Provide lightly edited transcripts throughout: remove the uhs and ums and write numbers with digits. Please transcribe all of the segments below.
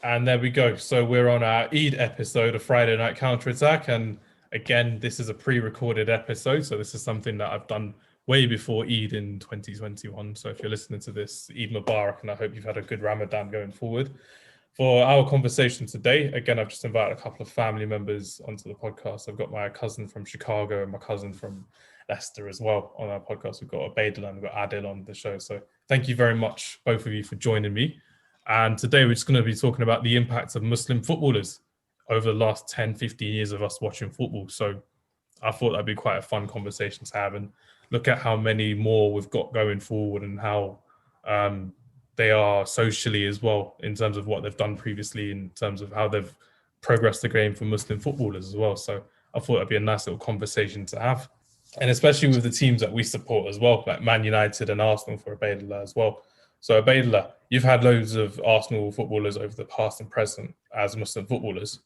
And there we go. So we're on our Eid episode of Friday Night Counterattack. And again, this is a pre-recorded episode. So this is something that I've done way before Eid in 2021. So if you're listening to this, Eid Mubarak, and I hope you've had a good Ramadan going forward. For our conversation today, again, I've just invited a couple of family members onto the podcast. I've got my cousin from Chicago and my cousin from Leicester as well on our podcast. We've got Ubaidullah and we've got Adil on the show. So thank you very much, both of you, for joining me. And today we're just going to be talking about the impact of Muslim footballers over the last 10, 15 years of us watching football. So I thought that'd be quite a fun conversation to have and look at how many more we've got going forward and how they are socially as well in terms of what they've done previously, in terms of how they've progressed the game for Muslim footballers as well. So I thought it'd be a nice little conversation to have. And especially with the teams that we support as well, like Man United and Arsenal for Ubaidullah as well. So Ubaidullah, you've had loads of Arsenal footballers over the past and present as Muslim footballers.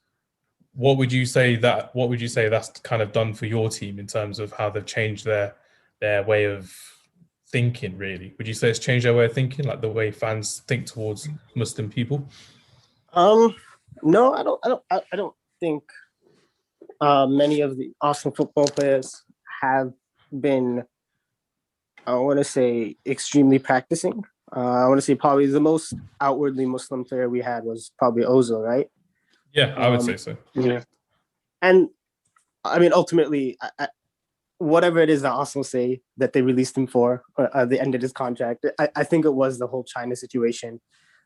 What would you say that's kind of done for your team in terms of how they've changed their way of thinking, really? Would you say it's changed their way of thinking, like the way fans think towards Muslim people? No, I don't think many of the Arsenal football players have been, I want to say, extremely practicing. I want to say probably the most outwardly Muslim player we had was probably Ozil, right? Yeah, I would say so. Yeah. And I mean, ultimately, whatever it is that Arsenal say that they released him for, the end of his contract, I think it was the whole China situation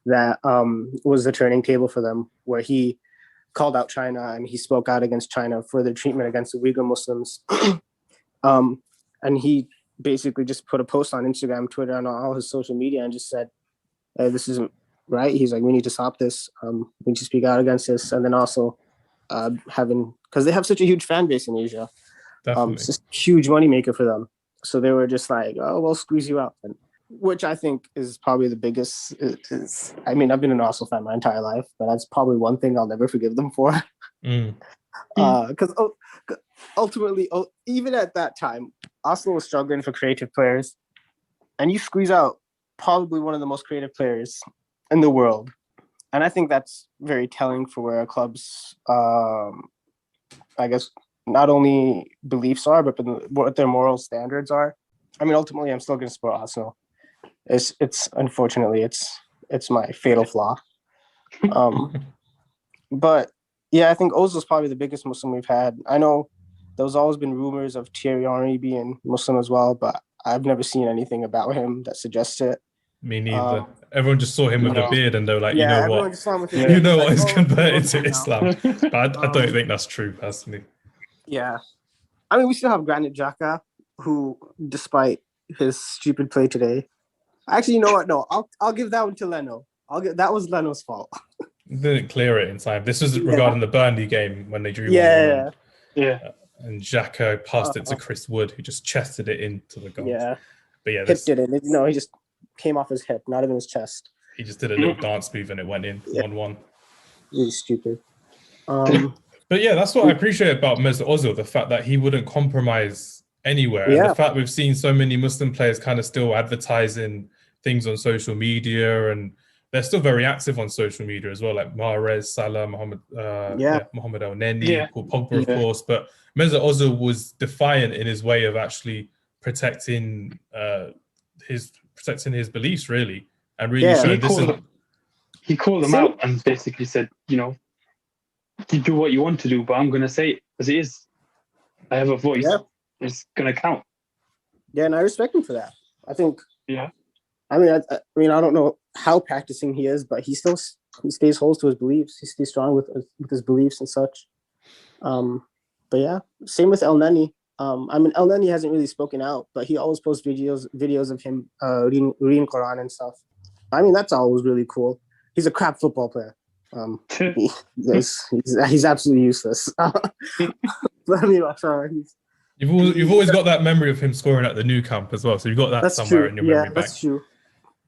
that was the turning table for them, where he called out China and he spoke out against China for their treatment against the Uyghur Muslims. And he basically just put a post on Instagram, Twitter, and all his social media and just said, hey, this isn't right. He's like, we need to stop this. We need to speak out against this. And then also because they have such a huge fan base in Asia. It's just a huge moneymaker for them. So they were just like, oh, we'll squeeze you out. And, which I think is probably the biggest. I mean, I've been an Arsenal fan my entire life, but that's probably one thing I'll never forgive them for. Because ultimately, even at that time, Arsenal was struggling for creative players, and you squeeze out probably one of the most creative players in the world. And I think that's very telling for where a club's, I guess, not only beliefs are, but what their moral standards are. I mean, ultimately, I'm still going to support Arsenal. It's unfortunately, it's my fatal flaw. But yeah, I think Ozil's probably the biggest Muslim we've had. I know there's always been rumors of Thierry Henry being Muslim as well, but I've never seen anything about him that suggests it. Me neither. Everyone just saw him with a beard and they were like, yeah, you know what? Just saw him with his beard. He's converted to Islam. But I don't think that's true, personally. Yeah. I mean, we still have Granit Xhaka, who, despite his stupid play today, actually, you know what? No, I'll give that one to Leno. That was Leno's fault. Didn't clear it in time. This was regarding the Burnley game when they drew 1-1. Yeah. And Xhaka passed it to Chris Wood, who just chested it into the goal. Yeah. But yeah, hipped it in. No, he just came off his hip, not even his chest. He just did a little dance move and it went in 1-1. Really stupid. But yeah, that's what I appreciate about Mesut Ozil, the fact that he wouldn't compromise anywhere. Yeah. And the fact we've seen so many Muslim players kind of still advertising things on social media, and they're still very active on social media as well, like Mahrez, Salah, Mohamed El Neni, Paul Pogba, of course. But Mesut Ozil was defiant in his way of actually protecting his beliefs, really, and really showing He called them out and basically said, you do what you want to do, but I'm going to say it as it is. I have a voice. Yeah. It's going to count. Yeah, and I respect him for that. I think. Yeah. I mean, I don't know how practicing he is, but he stays whole to his beliefs. He stays strong with his beliefs and such. But yeah, same with El Neni. I mean, El Neni hasn't really spoken out, but he always posts videos of him reading Quran and stuff. I mean, that's always really cool. He's a crap football player. He's absolutely useless. But I mean, you've always got that memory of him scoring at the new camp as well. So you've got that somewhere in your memory bank. That's true.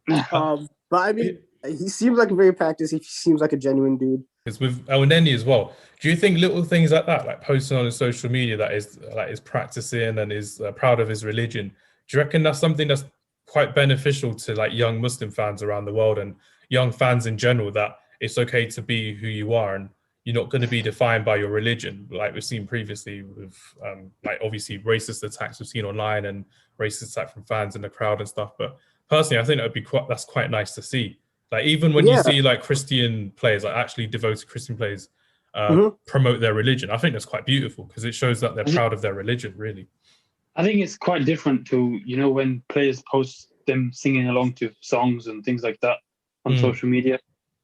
But I mean, he seems like a very practiced. He seems like a genuine dude. Because with El Neni as well, do you think little things like that, like posting on his social media, that is practicing and is proud of his religion, do you reckon that's something that's quite beneficial to like young Muslim fans around the world and young fans in general, that it's okay to be who you are, and you're not going to be defined by your religion, like we've seen previously with like obviously racist attacks we've seen online and racist attack from fans in the crowd and stuff. But personally, I think that's quite nice to see. Like even when you see like Christian players, like actually devoted Christian players, promote their religion, I think that's quite beautiful because it shows that they're proud of their religion, really. I think it's quite different to, when players post them singing along to songs and things like that on social media,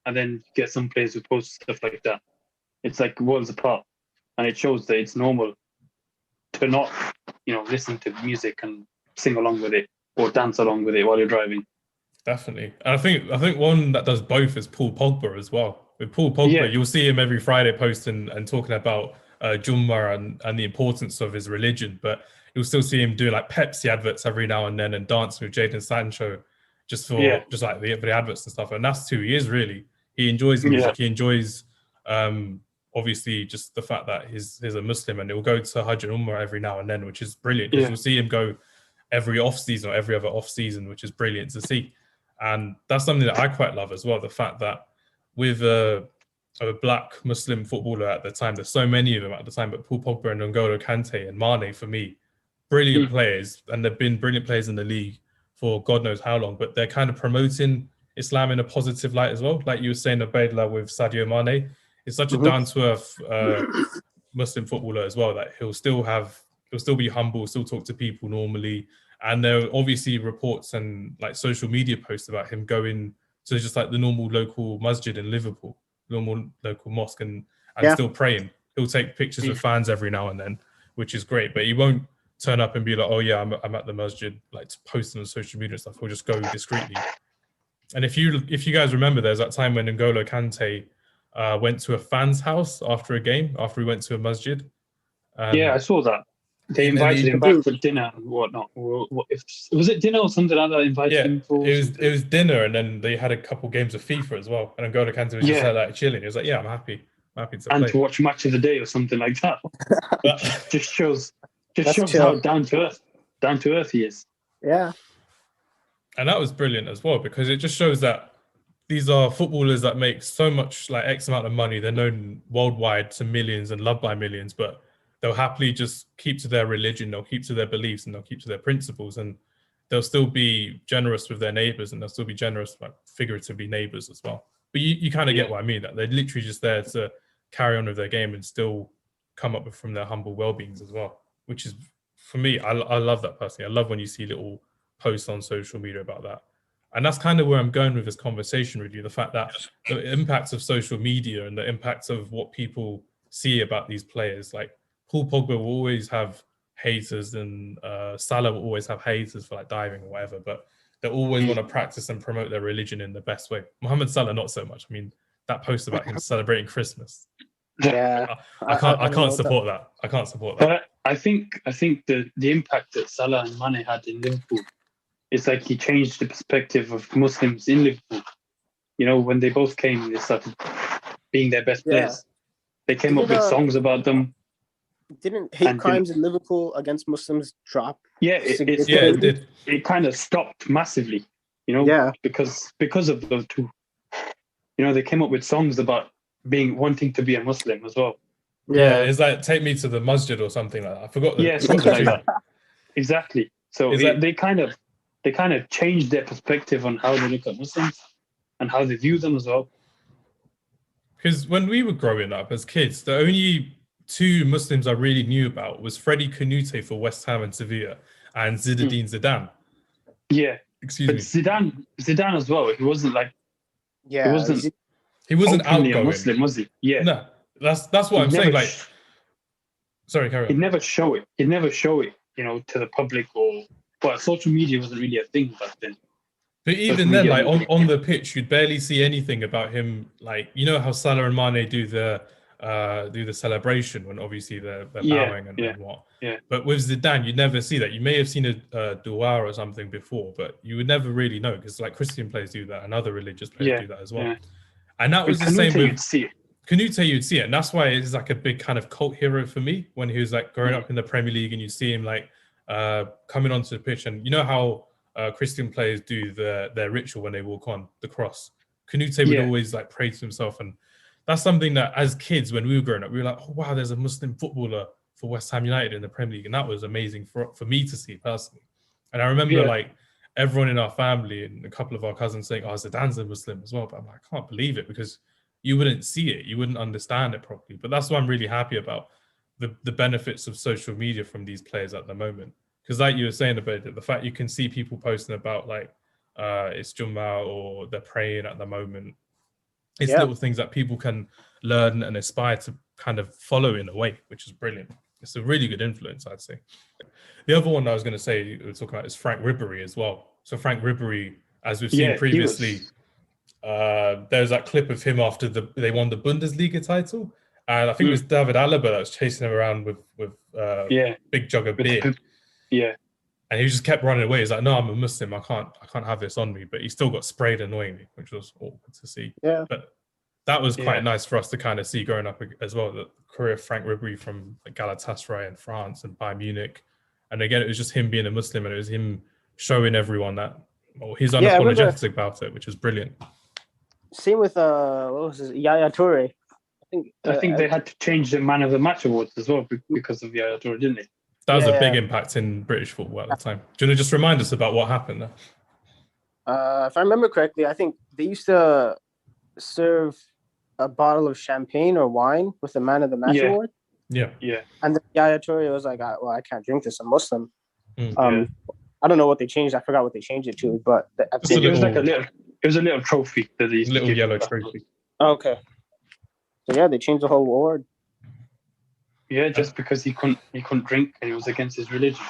and then get some players who post stuff like that. It's like worlds apart, and it shows that it's normal to not, listen to music and sing along with it or dance along with it while you're driving. Definitely. And I think one that does both is Paul Pogba as well. With Paul Pogba, you'll see him every Friday posting and talking about Jummah and the importance of his religion, but you'll still see him doing like Pepsi adverts every now and then and dancing with Jadon Sancho just like the adverts and stuff. And that's who he is, really. He enjoys music. He enjoys obviously just the fact that he's a Muslim, and he'll go to Hajj and Umrah every now and then, which is brilliant because you'll see him go every off season or every other off season, which is brilliant to see. And that's something that I quite love as well. The fact that with a black Muslim footballer at the time, there's so many of them at the time, but Paul Pogba and N'Golo Kante and Mane, for me, brilliant players, and they've been brilliant players in the league for God knows how long, but they're kind of promoting Islam in a positive light as well. Like you were saying, Ubaidullah with Sadio Mane, it's such a down-to-earth Muslim footballer as well, that he'll still be humble, still talk to people normally. And there are obviously reports and like social media posts about him going to just like the normal local masjid in Liverpool, normal local mosque, and still praying. He'll take pictures with fans every now and then, which is great, but he won't turn up and be like, oh yeah, I'm at the masjid, like to post on social media and stuff. He'll just go discreetly. And if you guys remember, there's that time when N'Golo Kante went to a fan's house after a game, after he went to a masjid. I saw that. They invited him back for dinner and whatnot. Was it dinner or something like that? Invited him for? It was dinner, and then they had a couple games of FIFA as well. And N'Golo Kante was just like chilling. He was like, "Yeah, I'm happy to play." To watch Match of the Day or something like that. just shows how down to earth he is. Yeah, and that was brilliant as well, because it just shows that these are footballers that make so much, like X amount of money. They're known worldwide to millions and loved by millions, but they'll happily just keep to their religion, they'll keep to their beliefs, and they'll keep to their principles, and they'll still be generous with their neighbors, and they'll still be generous, like figuratively, neighbors as well. But you kind of get what I mean, that they're literally just there to carry on with their game and still come up with from their humble well-beings as well, which is, for me, I love that personally. I love when you see little posts on social media about that. And that's kind of where I'm going with this conversation with you, the fact that the impacts of social media and the impacts of what people see about these players, like Paul Pogba will always have haters, and Salah will always have haters for like diving or whatever, but they always want to practice and promote their religion in the best way. Mohamed Salah, not so much. I mean, that post about him celebrating Christmas. Yeah, I can't support that. I can't support that. But I think the impact that Salah and Mane had in Liverpool, it's like he changed the perspective of Muslims in Liverpool. When they both came, they started being their best players. They came up with songs about them. Didn't hate crimes in Liverpool against Muslims drop? Yeah, it did. It kind of stopped massively, because of those two. They came up with songs about wanting to be a Muslim as well. Yeah, it's like "Take Me to the Masjid" or something like that. I forgot. Something like that. Exactly. So they kind of changed their perspective on how they look at Muslims and how they view them as well. Because when we were growing up as kids, the only two Muslims I really knew about was Fredi Kanoute for West Ham and Sevilla, and Zinedine Zidane. Yeah, excuse me. Zidane as well. He wasn't like. Yeah, he wasn't outgoing. A Muslim, was he? Yeah. No, that's what I'm saying. Like, sorry, carry on. He'd never show it. To the public, but social media wasn't really a thing back then. But even then, like on the pitch, you'd barely see anything about him. Like, how Salah and Mane do the celebration when obviously they're bowing and what. Yeah. But with Zidane, you'd never see that. You may have seen a dua or something before, but you would never really know, because like Christian players do that and other religious players do that as well. Yeah. And that was the same with Kanoute. You'd see it, and that's why it's like a big kind of cult hero for me when he was like growing up in the Premier League, and you see him like coming onto the pitch, and how Christian players do their ritual when they walk on the cross. Kanoute would always like praise himself, and that's something that as kids when we were growing up, we were like, oh wow, there's a Muslim footballer for West Ham United in the Premier League, and that was amazing for me to see personally. And I remember like everyone in our family and a couple of our cousins saying, oh, Zidane's a Muslim as well, but I'm like, I can't believe it, because you wouldn't see it, you wouldn't understand it properly. But that's what I'm really happy about, the benefits of social media from these players at the moment. Because like you were saying about it, the fact you can see people posting about like it's Jummah or they're praying at the moment. It's little things that people can learn and aspire to kind of follow in a way, which is brilliant. It's a really good influence, I'd say. The other one I was going to say we were talking about is Frank Ribery as well. So Frank Ribery, as we've seen previously, there's that clip of him after they won the Bundesliga title. And I think it was David Alaba that was chasing him around with big jug of beer. Yeah. And he just kept running away. He's like, no, I'm a Muslim. I can't have this on me. But he still got sprayed annoyingly, which was awkward to see. Yeah. But that was quite nice for us to kind of see growing up as well, the career of Frank Ribery from Galatasaray in France and Bayern Munich. And again, it was just him being a Muslim, and it was him showing everyone that he's unapologetic about it, which is brilliant. Same with what was his Yaya Toure. I think they had to change the Man of the Match awards as well because of Yaya Toure, didn't they? That was a big impact in British football at the time. Do you want to just remind us about what happened there? If I remember correctly, I think they used to serve a bottle of champagne or wine with the Man of the Match award. Yeah. And then Yaya Toure was like, well, I can't drink this. I'm Muslim. I don't know what they changed. I forgot what they changed it to, but it was a little trophy that they used little yellow trophy. Okay. So yeah, they changed the whole award. Yeah, just because he couldn't drink and it was against his religion.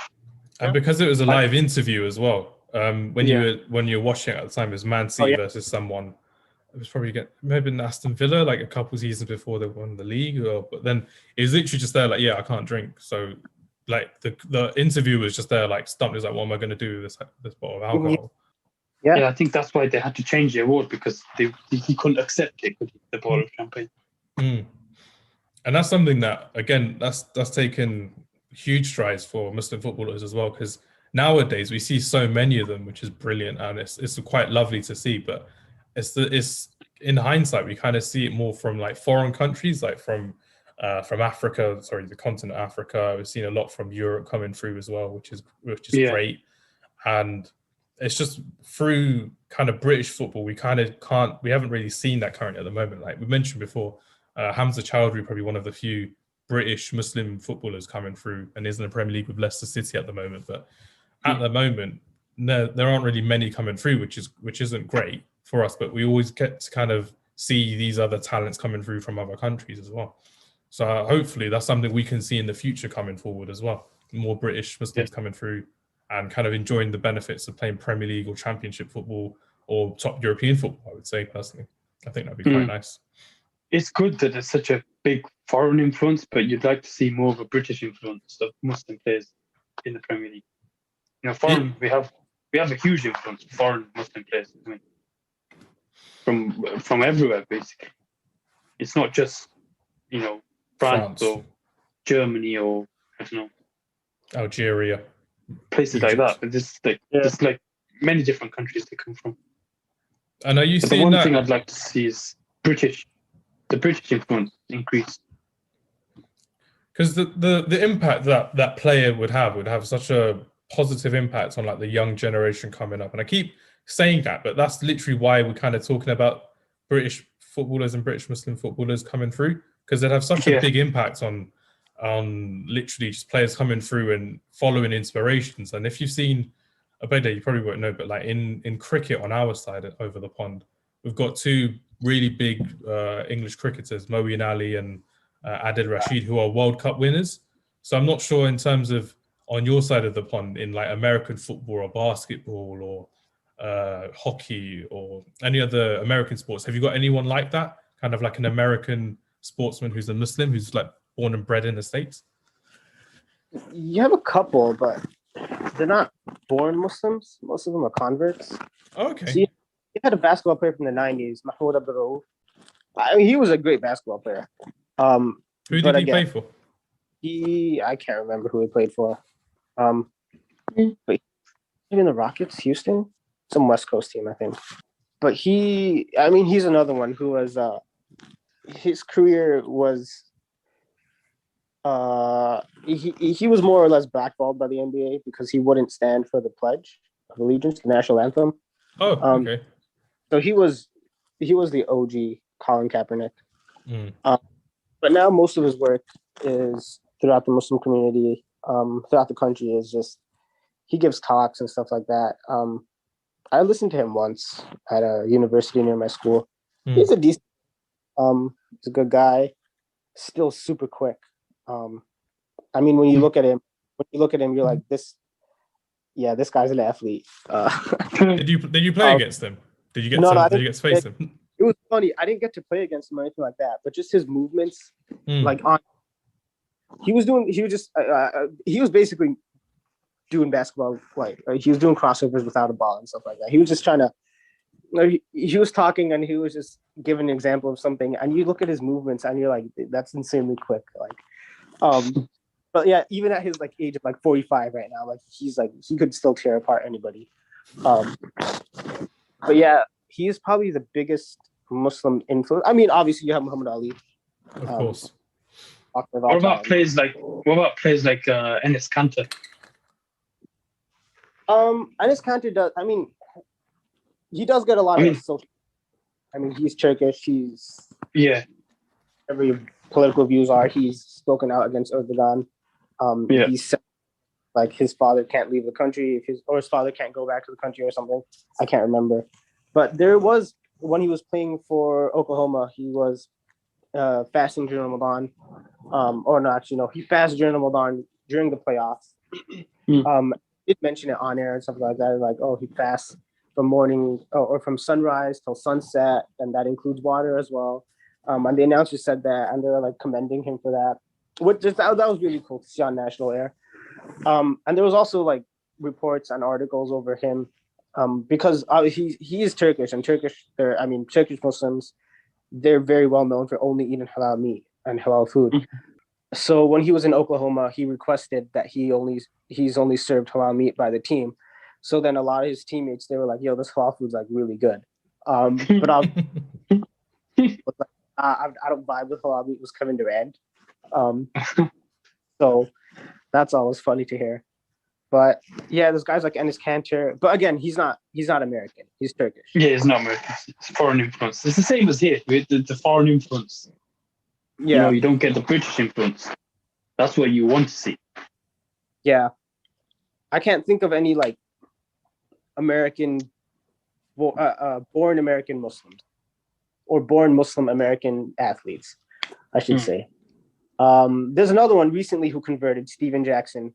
And because it was a live interview as well. When you were watching it at the time, it was Man City versus someone. It was probably maybe Aston Villa, like a couple seasons before they won the league. But then it was literally just there, like, I can't drink. So like the interview was just there, like stumped. He was like, what am I going to do with this bottle of alcohol? Yeah, I think that's why they had to change the award, because he couldn't accept it, the bottle of champagne. And that's something that, again, that's taken huge strides for Muslim footballers as well, because nowadays we see so many of them, which is brilliant, and it's quite lovely to see. But it's in hindsight, we kind of see it more from like foreign countries, like from Africa, the continent of Africa. We've seen a lot from Europe coming through as well, which is great. And it's just through kind of British football, we haven't really seen that currently at the moment. Like we mentioned before, Hamza Chowdhury, probably one of the few British Muslim footballers coming through, and is in the Premier League with Leicester City at the moment. But at the moment, there aren't really many coming through, which isn't great for us. But we always get to kind of see these other talents coming through from other countries as well. So hopefully that's something we can see in the future coming forward as well. More British Muslims coming through and kind of enjoying the benefits of playing Premier League or Championship football or top European football, I would say personally. I think that'd be quite nice. It's good that there's such a big foreign influence, but you'd like to see more of a British influence of Muslim players in the Premier League. Foreign, we have a huge influence of foreign Muslim players. I mean, from everywhere basically. It's not just France or Germany or I don't know, Algeria, places Egypt. like that. But there's like many different countries they come from. And are you seeing the one that? thing I'd like to see is the British influence increase. Because the impact that player would have such a positive impact on like the young generation coming up. And I keep saying that, but that's literally why we're kind of talking about British footballers and British Muslim footballers coming through, because they'd have such a big impact on literally just players coming through and following inspirations. And if you've seen, Abede, you probably won't know, but like in cricket on our side over the pond, we've got two really big English cricketers, Moeen Ali and Adil Rashid, who are World Cup winners. So I'm not sure in terms of on your side of the pond in like American football or basketball or hockey or any other American sports. Have you got anyone like that? Kind of like an American sportsman who's a Muslim, who's like born and bred in the States? You have a couple, but they're not born Muslims. Most of them are converts. Oh, okay. So you had a basketball player from the 90s, Mahmoud Abdul. I mean, he was a great basketball player. Who did he play for? I can't remember who he played for. But maybe in the Rockets, Houston, some West Coast team, I think. but he's another one who was his career was he was more or less blackballed by the NBA because he wouldn't stand for the Pledge of Allegiance, the national anthem. Oh, okay. So he was the OG Colin Kaepernick. Mm. But now most of his work is throughout the Muslim community, throughout the country, is just he gives talks and stuff like that. I listened to him once at a university near my school. He's a decent, he's a good guy, still super quick. I mean, when you look at him, you're like, this guy's an athlete. Did you play against him? Did you get did you get to face him? It was funny. I didn't get to play against him or anything like that, but just his movements, he was basically doing basketball, he was doing crossovers without a ball and stuff like that. He was just trying to, he was talking and he was just giving an example of something, and you look at his movements and you're like, that's insanely quick. But yeah, even at his age of 45 right now, he could still tear apart anybody. But yeah, he is probably the biggest Muslim influence. I mean, obviously you have Muhammad Ali. Of course. What about players like Enes Kanter? Enes Kanter does. I mean, he does get a lot of social. I mean, he's Turkish. Every political views are. He's spoken out against Erdogan. He said his father can't leave the country his father can't go back to the country or something. I can't remember. But there was, when he was playing for Oklahoma, he was fasting during Ramadan. He fasted during Ramadan during the playoffs. Did mention it on air and stuff like that. He fasts from morning or from sunrise till sunset, and that includes water as well. And the announcer said that, and they were commending him for that. That was really cool to see on national air. And there was also reports and articles over him because he is Turkish, and Turkish Muslims, they're very well known for only eating halal meat and halal food. So when he was in Oklahoma, he requested that he's only served halal meat by the team. So then a lot of his teammates, they were like, "Yo, this halal food's really good." But I don't vibe with halal meat was Kevin Durant. So that's always funny to hear. But yeah, there's guys like Enes Kanter. But again, he's not American. He's Turkish. Yeah, he's not American. It's foreign influence. It's the same as here with the foreign influence. Yeah. You don't get the British influence. That's what you want to see. Yeah. I can't think of any American born American Muslims or born Muslim American athletes, I should say. There's another one recently who converted, Steven Jackson.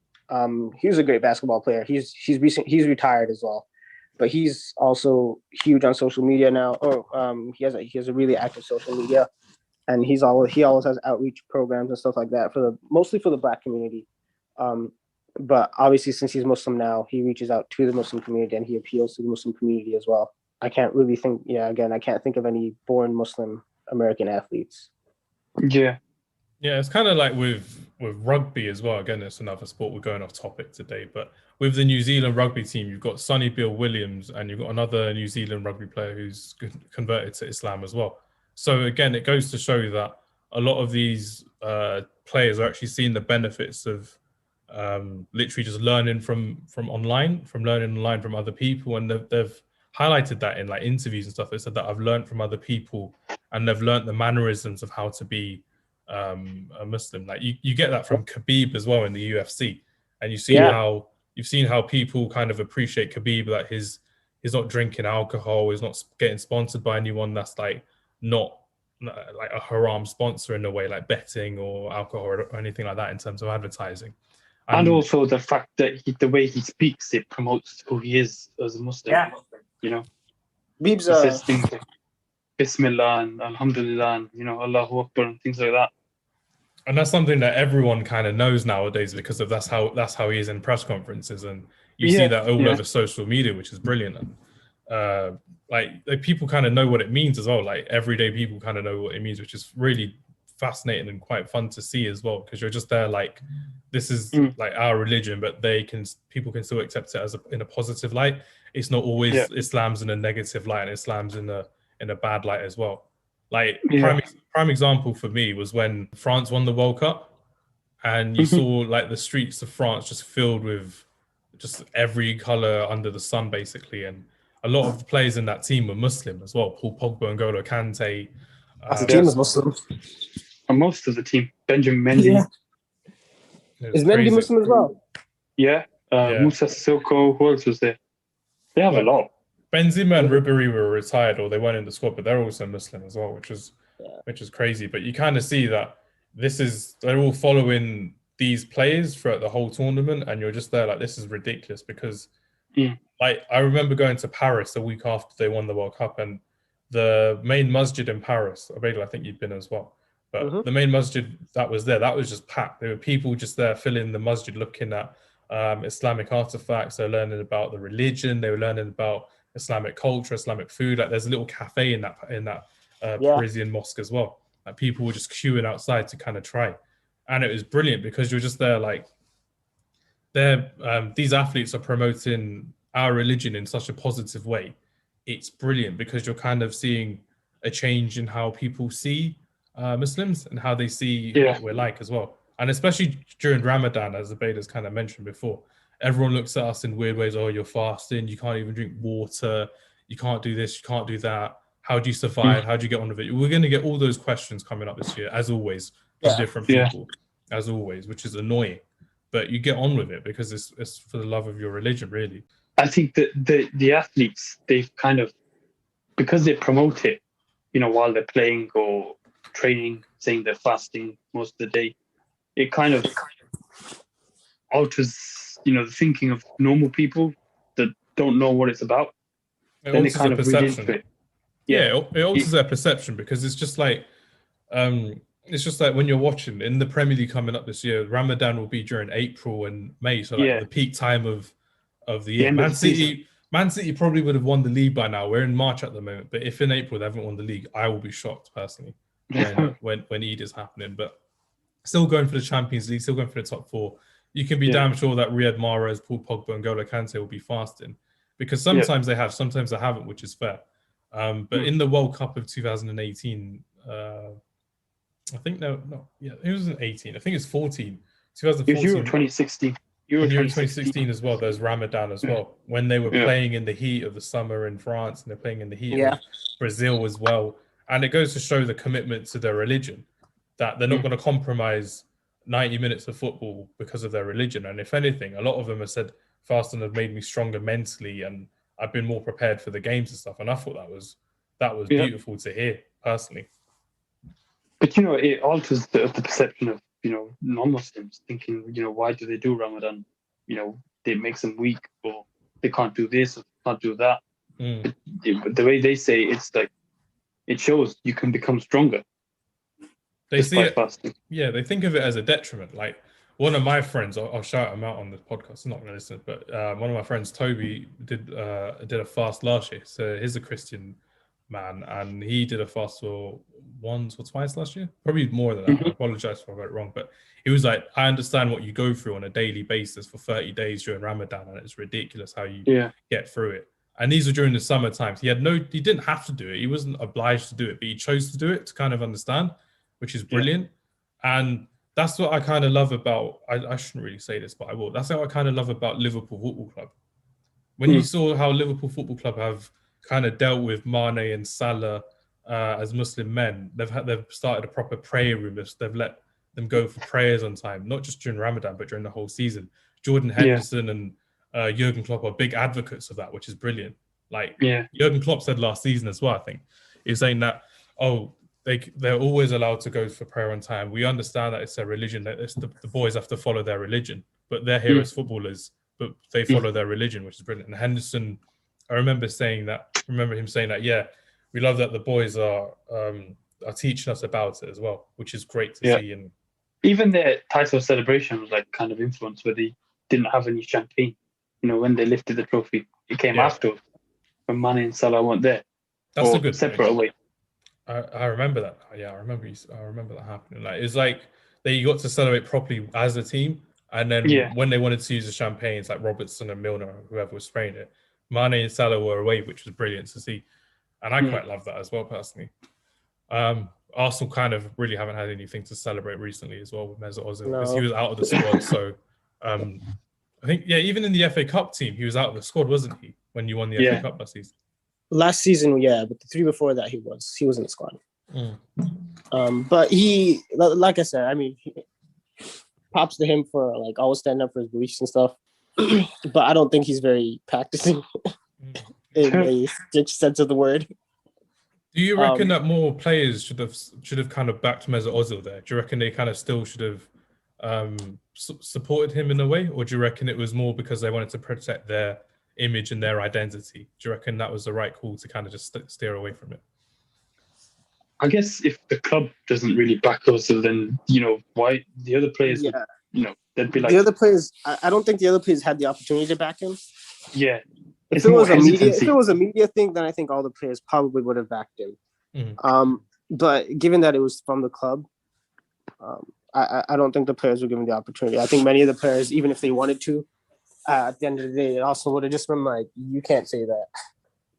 He was a great basketball player. He's retired as well, but he's also huge on social media now. He has a really active social media, and he always has outreach programs and stuff like that mostly for the Black community. But obviously, since he's Muslim now, he reaches out to the Muslim community and he appeals to the Muslim community as well. I can't really think. Yeah, again, I can't think of any born Muslim American athletes. Yeah. Yeah, it's kind of like with rugby as well. Again, it's another sport. We're going off topic today, but with the New Zealand rugby team, you've got Sonny Bill Williams, and you've got another New Zealand rugby player who's converted to Islam as well. So again, it goes to show that a lot of these players are actually seeing the benefits of literally just learning from online, from other people, and they've highlighted that in interviews and stuff. They said that I've learned from other people, and they've learned the mannerisms of how to be a Muslim. You get that from Khabib as well in the UFC, and you've seen how people kind of appreciate Khabib, that he's not drinking alcohol, he's not getting sponsored by anyone that's not a haram sponsor in a way, like betting or alcohol or anything like that in terms of advertising. And also the fact that the way he speaks, it promotes who he is as a Muslim. Yeah. Khabib's he says things like Bismillah and Alhamdulillah and Allahu Akbar and things like that. And that's something that everyone kind of knows nowadays because of that's how he is in press conferences, and you see that all over social media, which is brilliant. And like people kind of know what it means as well. Like everyday people kind of know what it means, which is really fascinating and quite fun to see as well, because you're just there this is our religion, but people can still accept it in a positive light. it's not always Yeah. Islam's in a negative light and Islam's in a bad light as well. Like Yeah. prime example for me was when France won the World Cup, and you saw like the streets of France just filled with just every color under the sun, basically. And a lot of the players in that team were Muslim as well. Paul Pogba and N'Golo Kante. As a team is Muslim. And most of the team, Benjamin Mendy. Yeah. Is Mendy Muslim as well? Yeah. Moussa Sissoko. Who else was there? They have a lot. Benzema and Ribéry were retired, or they weren't in the squad, but they're also Muslim as well, which is crazy. But you kind of see that they're all following these players throughout the whole tournament, and you're just there like, this is ridiculous. Because like I remember going to Paris a week after they won the World Cup, and the main masjid in Paris, I think you've been as well, but the main masjid that was there, that was just packed. There were people just there filling the masjid, looking at Islamic artifacts. They're learning about the religion. They were learning about Islamic culture, Islamic food. Like there's a little cafe in that Parisian mosque as well. Like people were just queuing outside to kind of try, and it was brilliant because you're just there like, these athletes are promoting our religion in such a positive way. It's brilliant because you're kind of seeing a change in how people see Muslims and how they see what we're like as well. And especially during Ramadan, as Abaida's kind of mentioned before, everyone looks at us in weird ways. Oh, you're fasting. You can't even drink water. You can't do this. You can't do that. How do you survive? How do you get on with it? We're going to get all those questions coming up this year, as always, from different people, as always, which is annoying. But you get on with it because it's for the love of your religion, really. I think that the athletes, they've kind of, because they promote it, while they're playing or training, saying they're fasting most of the day, it kind of alters, the thinking of normal people that don't know what it's about. It then they alters kind their of read perception. into it. It alters their perception because it's just like when you're watching in the Premier League coming up this year, Ramadan will be during April and May, so like the peak time of the year. Man City probably would have won the league by now. We're in March at the moment, but if in April they haven't won the league, I will be shocked personally when Eid is happening. But still going for the Champions League, still going for the top four. You can be damn sure that Riyad Mahrez, Paul Pogba, and N'Golo Kante will be fasting because sometimes they have, sometimes they haven't, which is fair. But in the World Cup of 2018, I think it wasn't 18. I think it's 14. 2014. Euro 2016. Euro 2016 as well. There's Ramadan as well. When they were playing in the heat of the summer in France, and they're playing in the heat of Brazil as well. And it goes to show the commitment to their religion, that they're not going to compromise 90 minutes of football because of their religion. And if anything, a lot of them have said fasting have made me stronger mentally, and I've been more prepared for the games and stuff. And I thought that was beautiful to hear personally. But it alters the perception of non-Muslims, thinking why do they do Ramadan? It makes them weak, or they can't do this or can't do that. But the way they say it's like, it shows you can become stronger. They see it, fasting. Yeah, they think of it as a detriment. Like one of my friends, I'll shout him out on this podcast. I'm not going to listen, but one of my friends, Toby, did a fast last year. So he's a Christian man, and he did a fast for once or twice last year, probably more than that. I apologize if I got it wrong, but he was like, I understand what you go through on a daily basis for 30 days during Ramadan, and it's ridiculous how you get through it. And these were during the summer times. He didn't have to do it. He wasn't obliged to do it, but he chose to do it to kind of understand, which is brilliant. And that's what I kind of love about, I shouldn't really say this, but I will. That's what I kind of love about Liverpool Football Club. When you saw how Liverpool Football Club have kind of dealt with Mane and Salah as Muslim men, they've started a proper prayer room. They've let them go for prayers on time, not just during Ramadan, but during the whole season. Jordan Henderson and Jurgen Klopp are big advocates of that, which is brilliant. Like Jurgen Klopp said last season as well, I think. He was saying that, they're always allowed to go for prayer on time. We understand that it's their religion, that the boys have to follow their religion, but they're here as footballers, but they follow their religion, which is brilliant. And Henderson, I remember him saying that, we love that the boys are teaching us about it as well, which is great to see. And even their title celebration was like kind of influenced, where they didn't have any champagne. When they lifted the trophy, it came after when Mane and Salah weren't there. That's a good separate away. I remember that. Yeah, I remember that happening. Like it's like they got to celebrate properly as a team, and then when they wanted to use the champagne, it's like Robertson and Milner or whoever was spraying it, Mane and Salah were away, which was brilliant to see. And I Mm. quite love that as well, personally. Arsenal kind of really haven't had anything to celebrate recently as well with Mesut Ozil, because he No. was out of the squad. So I think, even in the FA Cup team, he was out of the squad, wasn't he, when you won the FA Cup last season? Last season, yeah, but the 3 before that, he was in the squad. But he, like I said, I mean, props to him for like always standing up for his beliefs and stuff. But I don't think he's very practicing in a strict sense of the word. Do you reckon that more players should have kind of backed Mesut Ozil there? Do you reckon they kind of still should have supported him in a way, or do you reckon it was more because they wanted to protect their image and their identity? Do you reckon that was the right call to kind of just steer away from it? I guess if the club doesn't really back Ozil, then why the other players would, they'd be like the other players. I don't think the other players had the opportunity to back him. Yeah. If it was a media thing, then I think all the players probably would have backed him. But given that it was from the club, I don't think the players were given the opportunity. I think many of the players, even if they wanted to, at the end of the day, it also would have just been like, you can't say that.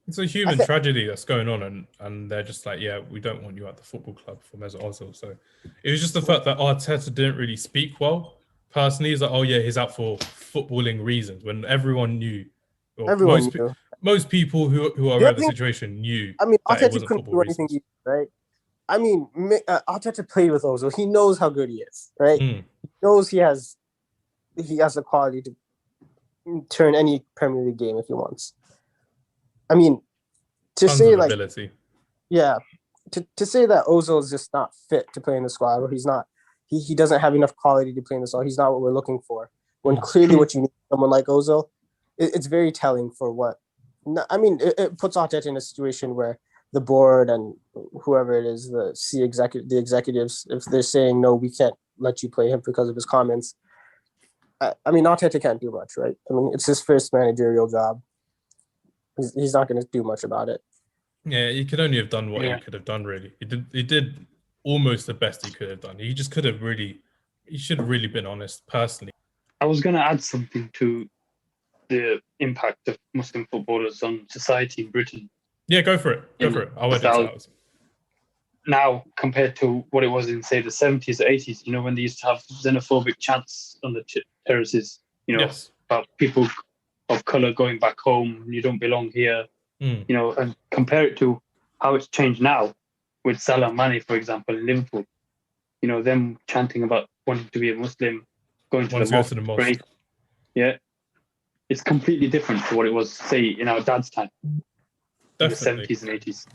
It's a human tragedy that's going on, and they're just like, yeah, we don't want you at the football club for Mesut Ozil. So it was just the fact that Arteta didn't really speak well. Personally, he's like, oh yeah, he's out for footballing reasons, when everyone knew. Most people who are aware of the situation knew. I mean, that Arteta couldn't do anything, right? I mean, Arteta played with Ozil. He knows how good he is, right? He knows he has the quality to turn any Premier League game if he wants. I mean, to say like, ability. Yeah, to say that Ozil is just not fit to play in the squad, or he's not, he doesn't have enough quality to play in the squad. He's not what we're looking for. When clearly what you need someone like Ozil, it's very telling for what. I mean, it puts Arteta in a situation where the board and whoever it is, the executives, if they're saying no, we can't let you play him because of his comments. I mean, Arteta can't do much, right? I mean, it's his first managerial job. He's not going to do much about it. Yeah, he could only have done what he could have done, really. He did almost the best he could have done. He just could have really, he should have really been honest, personally. I was going to add something to the impact of Muslim footballers on society in Britain. Yeah, go for it. I'll edit that. Now, compared to what it was in, say, the 70s or 80s, when they used to have xenophobic chants on the terraces, about people of colour going back home, you don't belong here, and compare it to how it's changed now with Salah and Mane, for example, in Liverpool. Them chanting about wanting to be a Muslim, going to the mosque. Yeah. It's completely different to what it was, say, in our dad's time. Definitely. In the 70s and 80s.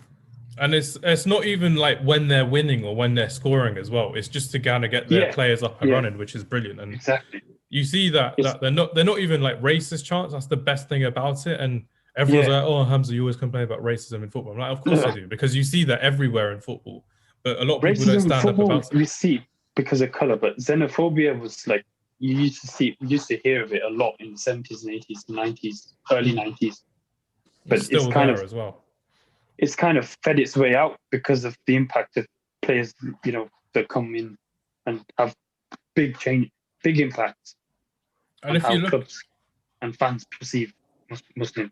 And it's not even like when they're winning or when they're scoring as well. It's just to kind of get their players up and running, which is brilliant. And exactly. You see that they're not even like racist chants. That's the best thing about it. And everyone's like, "Oh, Hamza, you always complain about racism in football." I'm like, of course I do, because you see that everywhere in football. But a lot of people don't stand up about it. We see because of color, but xenophobia was like you used to hear of it a lot in the 70s and 80s, 90s, early 90s. But it's still kind there of as well. It's kind of fed its way out because of the impact of players, that come in and have big impacts. And if you look, clubs and fans perceive Muslims.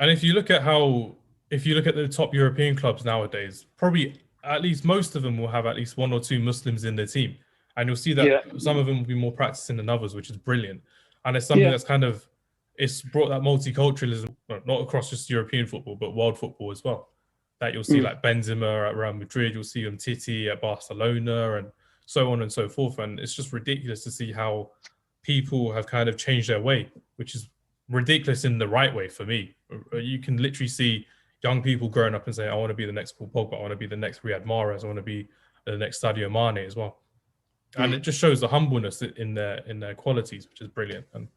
And if you look at the top European clubs nowadays, probably at least most of them will have at least one or two Muslims in their team. And you'll see that some of them will be more practicing than others, which is brilliant. And it's something that's kind of, it's brought that multiculturalism, not across just European football, but world football as well. That you'll see like Benzema at Real Madrid, you'll see Titi at Barcelona, and so on and so forth. And it's just ridiculous to see how people have kind of changed their way, which is ridiculous in the right way for me. You can literally see young people growing up and saying, I want to be the next Paul Pogba, I want to be the next Riyad Mahrez, I want to be the next Sadio Mane as well. And it just shows the humbleness in their qualities, which is brilliant. And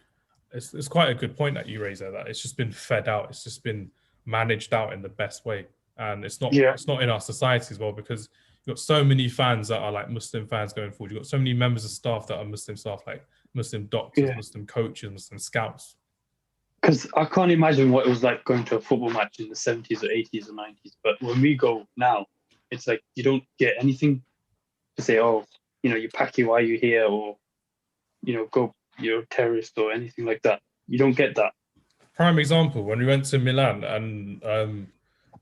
it's quite a good point that you raise there, that it's just been fed out. It's just been managed out in the best way. And it's not in our society as well, because you've got so many fans that are like Muslim fans going forward. You've got so many members of staff that are Muslim staff, like Muslim doctors, Muslim coaches, Muslim scouts. Because I can't imagine what it was like going to a football match in the 70s or 80s or 90s. But when we go now, it's like you don't get anything to say, oh, you Paki, why are you here? Or, go, you're a terrorist or anything like that. You don't get that. prime example, when we went to Milan and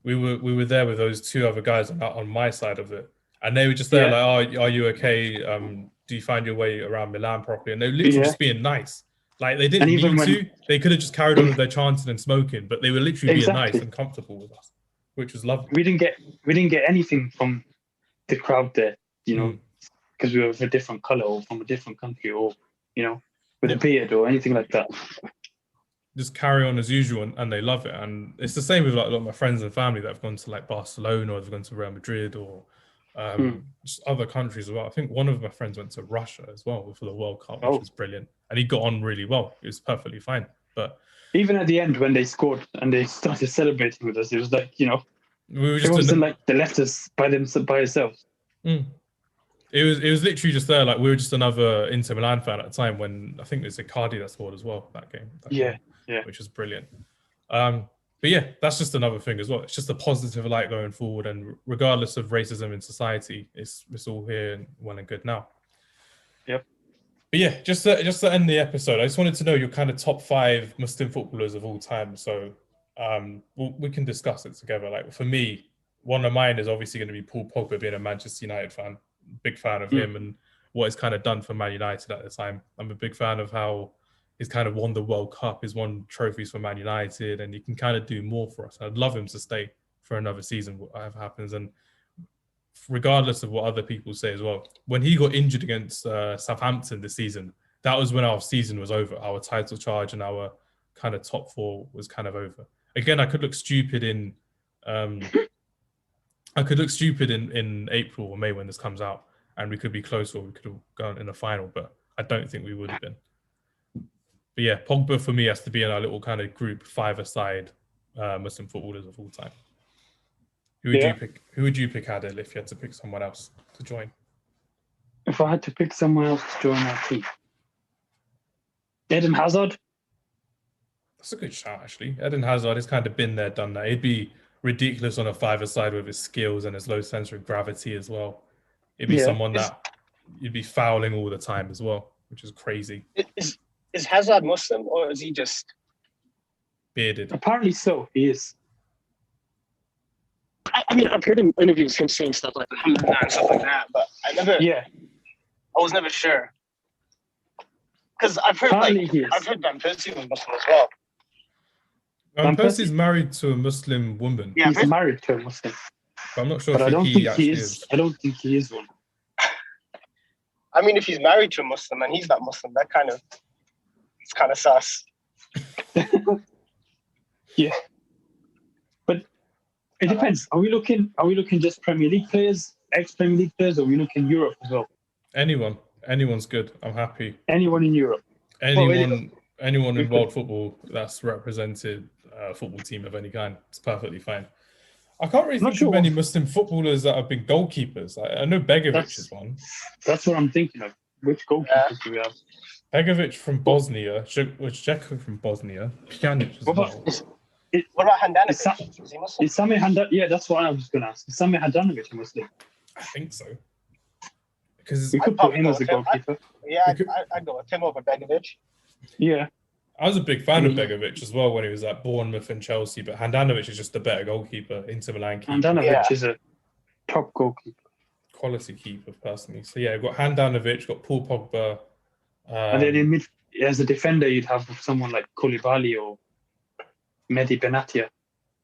we were there with those two other guys on my side of it, and they were just there like, "Oh, are you okay? Do you find your way around Milan properly?" And they were literally just being nice. Like they didn't need to. They could have just carried on with their chanting and smoking, but they were literally being nice and comfortable with us, which was lovely. We didn't get anything from the crowd there, you know, because we were of a different color or from a different country or, you know, with a beard or anything like that. Just carry on as usual, and they love it. And it's the same with like a lot of my friends and family that have gone to like Barcelona or they've gone to Real Madrid or just other countries as well. I think one of my friends went to Russia as well for the World Cup, which was brilliant, and he got on really well. It was perfectly fine. But even at the end when they scored and they started celebrating with us, it was like, you know, we were it wasn't like they left us by ourselves. It was literally just there. Like we were just another Inter Milan fan at the time when I think it was Icardi that scored as well that game. Yeah, which was brilliant. But yeah, that's just another thing as well. It's just a positive light going forward, and regardless of racism in society, it's all here and well and good now. Yep. But yeah, just to end the episode, I just wanted to know your kind of top 5 Muslim footballers of all time. So we can discuss it together. Like for me, one of mine is obviously going to be Paul Pogba, being a Manchester United fan. Big fan of him and what he's kind of done for Man United at the time. I'm a big fan of how he's kind of won the World Cup, he's won trophies for Man United, and he can kind of do more for us. I'd love him to stay for another season, whatever happens. And regardless of what other people say as well, when he got injured against Southampton this season, that was when our season was over. Our title charge and our kind of top 4 was kind of over. Again, I could look stupid in April or May when this comes out, and we could be close or we could have gone in the final, but I don't think we would have been. But yeah, Pogba for me has to be in our little kind of group 5-a-side Muslim footballers of all time. Who would you pick? Who would you pick, Adil, if you had to pick someone else to join? If I had to pick someone else to join our team, Eden Hazard. That's a good shout, actually. Eden Hazard has kind of been there, done that. He'd be ridiculous on a 5-a-side with his skills and his low center of gravity as well. It'd be someone that you'd be fouling all the time as well, which is crazy. Is Hazard Muslim or is he just bearded? Apparently so, he is. I mean, I've heard in interviews him saying stuff like Alhamdulillah and stuff like that, but I was never sure. Because I've heard Van Persie was Muslim as well. Van Persie's married to a Muslim woman. Yeah, he's married to a Muslim. But I'm not sure but if he actually is. I don't think he is one. I mean, if he's married to a Muslim and he's not Muslim, it's kind of sus. Yeah. But it depends. Are we looking just Premier League players, ex-Premier League players, or are we looking Europe as well? Anyone's good. I'm happy. Anyone in Europe. Anyone in world football that's represented a football team of any kind, it's perfectly fine. I can't really think of many Muslim footballers that have been goalkeepers. I know Begovic is one. That's what I'm thinking of. Which goalkeepers do we have? Begovic from Bosnia, Dzeko from Bosnia, Pjanic as well. What about Handanovic? Is he Muslim? Is Sami Handanovic? Yeah, that's what I was going to ask. Is Sami Handanovic a Muslim? I think so. Because we could put him as a goalkeeper. I'd go with him over Begovic. Yeah. I was a big fan of Begovic as well when he was at Bournemouth and Chelsea, but Handanovic is just a better goalkeeper, Inter Milan keeper. Handanovic is a top goalkeeper. Quality keeper, personally. So yeah, got Handanovic, got Paul Pogba. And then as a defender, you'd have someone like Koulibaly or Mehdi Benatia.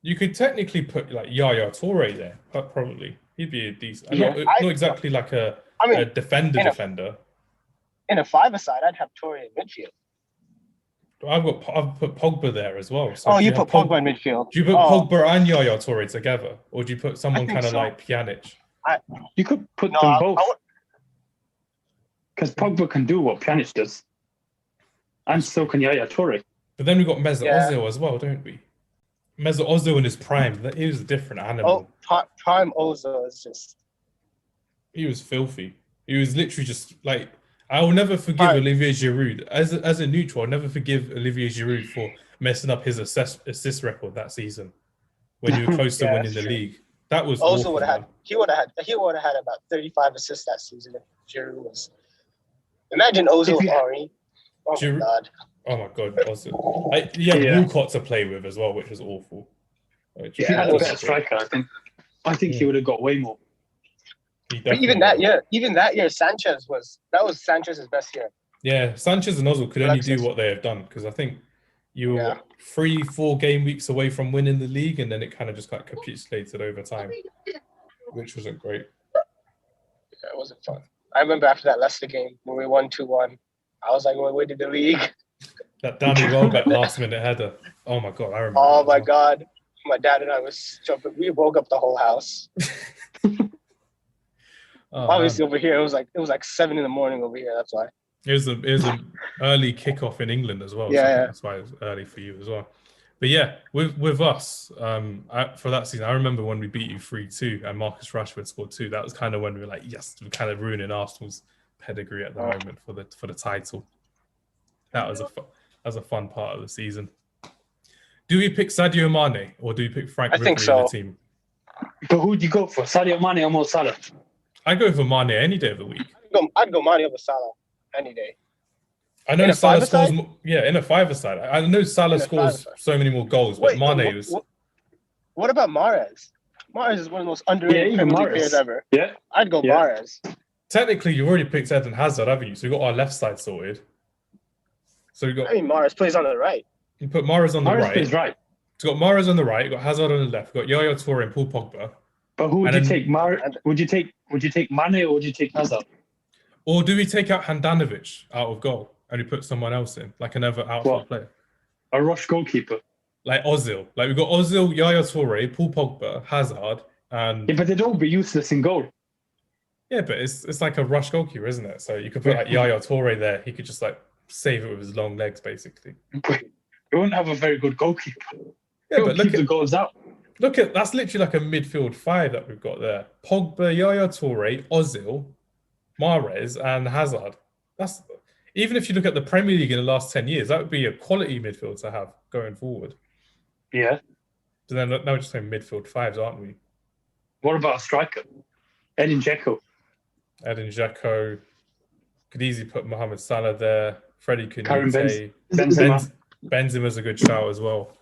You could technically put like Yaya Toure there, but probably. He'd be a decent... Not exactly like a defender. In a 5-a-side, I'd have Toure in midfield. I've put Pogba there as well. So you put Pogba in midfield. Do you put Pogba and Yaya Toure together? Or do you put someone kind of like Pjanic? You could put them both. Because Pogba can do what Pjanic does. And so can Yaya Toure. But then we've got Mesut Ozil as well, don't we? Mesut Ozil in his prime, he was a different animal. Prime Ozil is just... He was filthy. He was literally just like... I will never forgive Olivier Giroud. As a neutral, I'll never forgive Olivier Giroud for messing up his assist record that season when you were close to winning the league. That was Ozil would have had about 35 assists that season if Giroud was... Imagine Ozil, Henry. Oh, my God. Oh my god, Ozil. You had Walcott to play with as well, which was awful. If you had a better striker, I think he would have got way more. But even that year, Sanchez was Sanchez's best year. Yeah, Sanchez and Ozil could only do what they have done, because I think you were 3-4 game weeks away from winning the league, and then it kind of just got capitulated over time, which wasn't great. Yeah, it wasn't fun. I remember after that Leicester game when we won 2-1, I was like, well, where did the league? That Danny Welbeck last minute header. Oh my god, I remember. Oh my god. My dad and I was jumping. We woke up the whole house. Obviously, over here it was like 7 a.m. over here. That's why. It was an early kickoff in England as well. Yeah, so that's why it was early for you as well. But yeah, with us for that season, I remember when we beat you 3-2 and Marcus Rashford scored 2. That was kind of when we were like, yes, we're kind of ruining Arsenal's pedigree at the moment for the title. That was a fun part of the season. Do we pick Sadio Mane or do we pick Frank Ribery in the team? But who'd you go for, Sadio Mane or Mo Salah? I go for Mane any day of the week. I'd go Mane over Salah any day. I know Salah scores more, in a five-a-side. I know Salah scores so many more goals, but Mane was. What about Mahrez? Mahrez is one of the most underrated Premier League players ever. Yeah, I'd go Mahrez. Technically, you've already picked Eden Hazard, haven't you? So we've got our left side sorted. So we got. I mean, Mahrez plays on the right. You put Mahrez on the right. Plays right. So we've got Mahrez on the right. You've got Hazard on the left. You've got Yaya Toure and Paul Pogba. But who would you take? Would you take Mane or would you take Hazard? Or do we take out Handanovic out of goal and we put someone else in, like another outfield player? A rush goalkeeper. Like Ozil. Like we've got Ozil, Yaya Toure, Paul Pogba, Hazard, and but they'd all be useless in goal. Yeah, but it's like a rush goalkeeper, isn't it? So you could put like Yaya Toure there. He could just like save it with his long legs, basically. We won't have a very good goalkeeper. Yeah, but look at the goals out. That's literally like a midfield 5 that we've got there. Pogba, Yaya Toure, Ozil, Mahrez, and Hazard. That's even if you look at the Premier League in the last 10 years, that would be a quality midfield to have going forward. Yeah. So then now we're just saying midfield 5s, aren't we? What about a striker? Edin Dzeko. Could easily put Mohamed Salah there. Fredi Kanoute. Benzema's a good shout as well.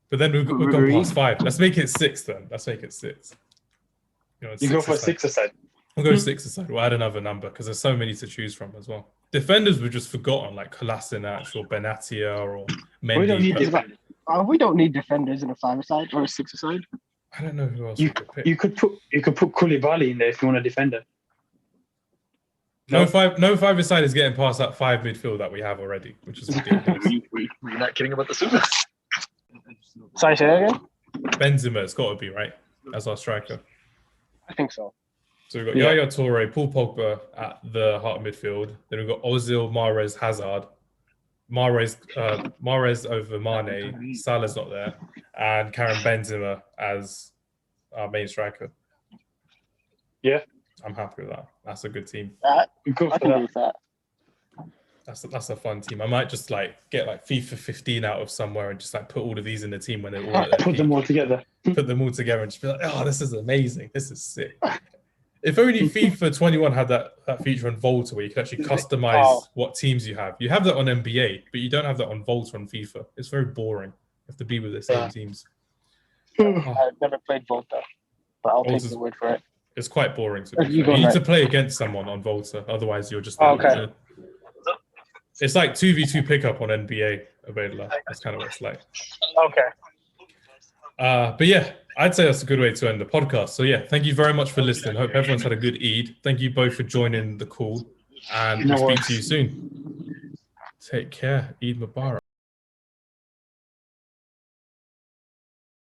But then we've gone past 5. Let's make it 6 then. Let's make it 6. You go for a 6-a-side. We'll go 6-a-side. We'll add another number because there's so many to choose from as well. Defenders were just forgotten, like Kolasinac or Benatia or Mendy. We don't need defenders. We don't need defenders in a 5-a-side or a 6-a-side. I don't know who else you could pick. You could put Koulibaly in there if you want a defender. No 5-a-side is getting past that 5 midfield that we have already, which is ridiculous. Were you not kidding about the Super? Sorry, say that again? Benzema's got to be, right? As our striker. I think so. So we've got Yaya Toure, Paul Pogba at the heart of midfield. Then we've got Ozil, Mahrez, Hazard. Mahrez over Mane. Salah's not there. And Karim Benzema as our main striker. Yeah. I'm happy with that. That's a good team. I can agree with that. That's a fun team. I might just like get like FIFA 15 out of somewhere and just like put all of these in the team when they're all at their put peak. them all together. Put them all together and just be like, oh, this is amazing. This is sick. If only FIFA 21 had that feature on Volta where you can actually customize what teams you have. You have that on NBA, but you don't have that on Volta on FIFA. It's very boring. You have to be with the same teams. I've never played Volta, but I'll take the word for it. It's quite boring to be fair. You need to play against someone on Volta, otherwise you're just okay. It's like 2v2 pickup on NBA available. That's kind of what it's like. Okay. But yeah, I'd say that's a good way to end the podcast. So yeah, thank you very much for listening. Hope everyone's had a good Eid. Thank you both for joining the call, and we'll speak to you soon. Take care. Eid Mubarak.